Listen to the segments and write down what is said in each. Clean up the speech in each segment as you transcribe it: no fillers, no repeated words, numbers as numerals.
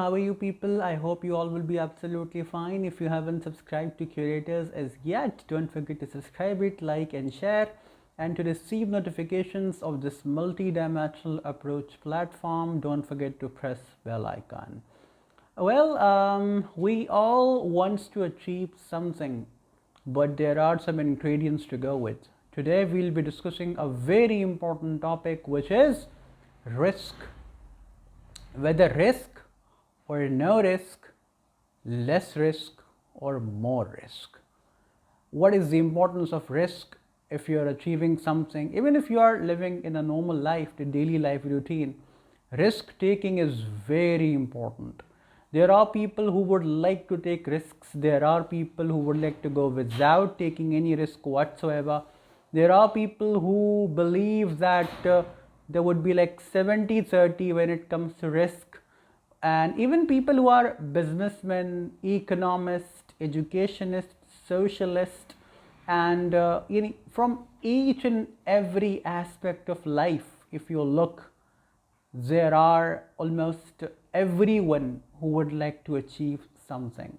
How are you people? I hope you all will be absolutely fine. If you haven't subscribed to Curators as yet, don't forget to subscribe it, like and share. And to receive notifications of this multi-dimensional approach platform, don't forget to press bell icon. Well, we all want to achieve something, but there are some ingredients to go with. Today we'll be discussing a very important topic, which is risk. Whether risk or no risk, less risk or more risk. What is the importance of risk if you are achieving something? Even if you are living in a normal life, the daily life routine, risk taking is very important. There are people who would like to take risks. There are people who would like to go without taking any risk whatsoever. There are people who believe that there would be like 70-30 when it comes to risk. And even people who are businessmen, economists, educationists, socialists, and from each and every aspect of life, if you look, there are almost everyone who would like to achieve something.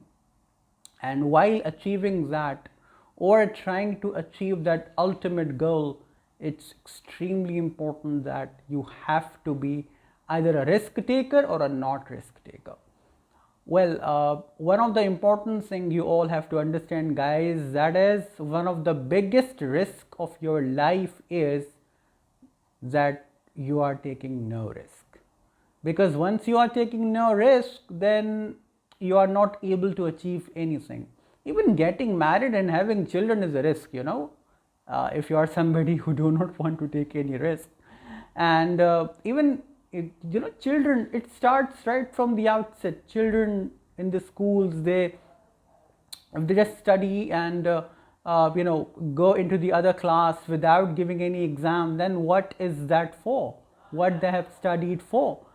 And while achieving that or trying to achieve that ultimate goal, it's extremely important that you have to be either a risk taker or a not risk taker. Well, one of the important things you all have to understand, guys, that is one of the biggest risk of your life is that you are taking no risk. Because once you are taking no risk, then you are not able to achieve anything. Even getting married and having children is a risk, if you are somebody who do not want to take any risk. And even children, it starts right from the outset. Children in the schools, they just study and go into the other class without giving any exam. Then what is that for? What they have studied for?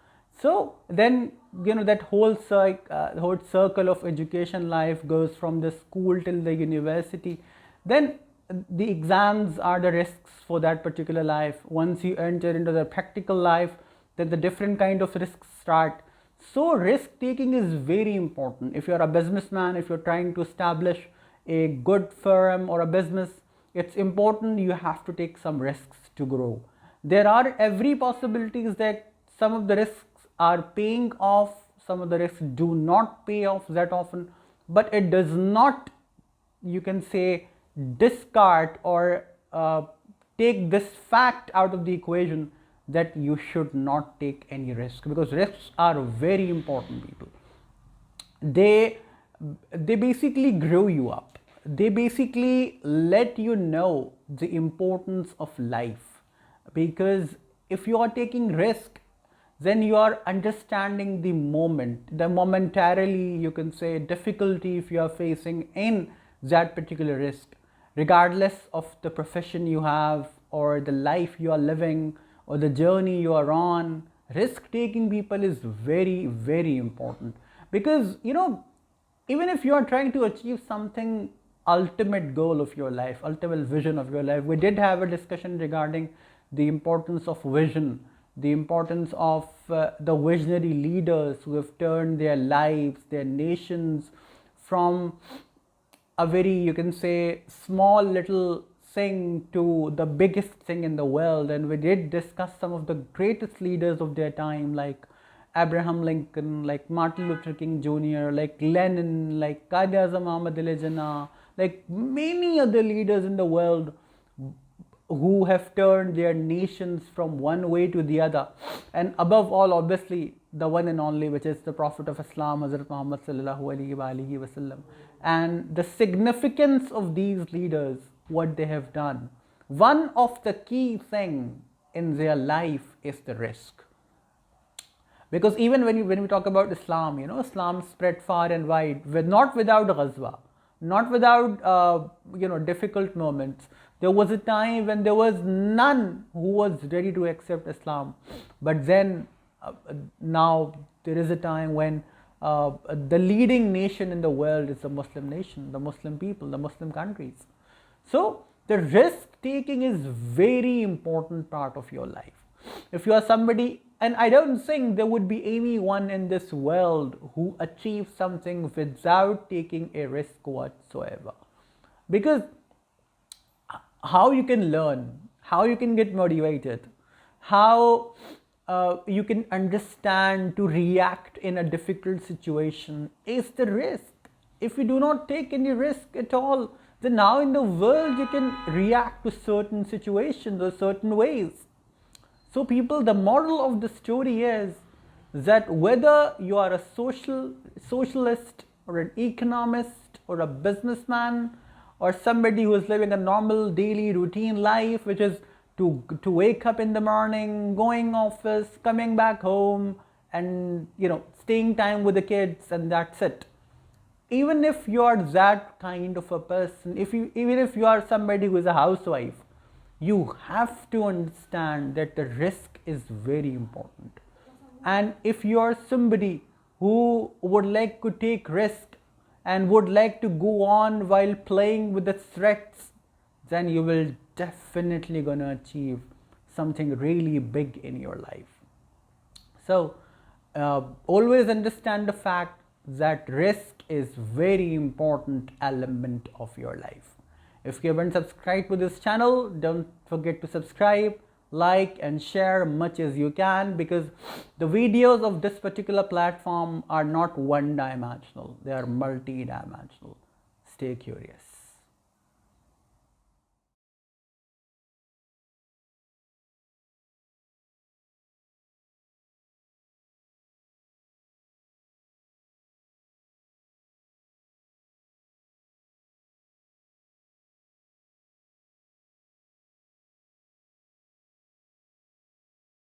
So then that whole circle of education life goes from the school till the university. Then the exams are the risks for that particular life. Once you enter into the practical life, then the different kind of risks start. So risk taking is very important. If you're a businessman, if you're trying to establish a good firm or a business, it's important you have to take some risks to grow. There are every possibilities that some of the risks are paying off, some of the risks do not pay off that often, but it does not, you can say, discard or take this fact out of the equation that you should not take any risk, because risks are very important, people. They basically grow you up. They basically let you know the importance of life, because if you are taking risk, then you are understanding the moment, the momentarily, you can say, difficulty if you are facing in that particular risk, regardless of the profession you have or the life you are living or the journey you are on. Risk taking, people, is very, very important, because even if you are trying to achieve something, ultimate goal of your life, ultimate vision of your life. We did have a discussion regarding the importance of vision, the importance of the visionary leaders who have turned their lives, their nations from a very, you can say, small little thing to the biggest thing in the world. And we did discuss some of the greatest leaders of their time, like Abraham Lincoln, like Martin Luther King Jr., like Lenin, like Quaid-e-Azam Ahmad Ali Jinnah, like many other leaders in the world who have turned their nations from one way to the other. And above all, obviously, the one and only, which is the Prophet of Islam, Hazrat Muhammad sallallahu alaihi wasallam. And the significance of these leaders, what they have done, one of the key thing in their life is the risk. Because even when we talk about Islam, Islam spread far and wide, not without ghazwa, not without difficult moments. There was a time when there was none who was ready to accept Islam, but then now there is a time when the leading nation in the world is the Muslim nation, the Muslim people, the Muslim countries. So the risk taking is very important part of your life. If you are somebody And I don't think there would be anyone in this world who achieves something without taking a risk whatsoever. Because how you can learn, how you can get motivated, how you can understand to react in a difficult situation is the risk. If you do not take any risk at all, then now in the world you can react to certain situations or certain ways. So people, the moral of the story is that whether you are a socialist or an economist or a businessman or somebody who is living a normal daily routine life, which is to wake up in the morning, going office, coming back home, and staying time with the kids, and that's it. Even if you are that kind of a person, even if you are somebody who is a housewife, you have to understand that the risk is very important. And if you are somebody who would like to take risk and would like to go on while playing with the threats, then you will definitely gonna achieve something really big in your life. So always understand the fact that risk is very important element of your life. If you haven't subscribed to this channel, don't forget to subscribe, like and share much as you can, because the videos of this particular platform are not one dimensional, they are multi-dimensional. Stay curious.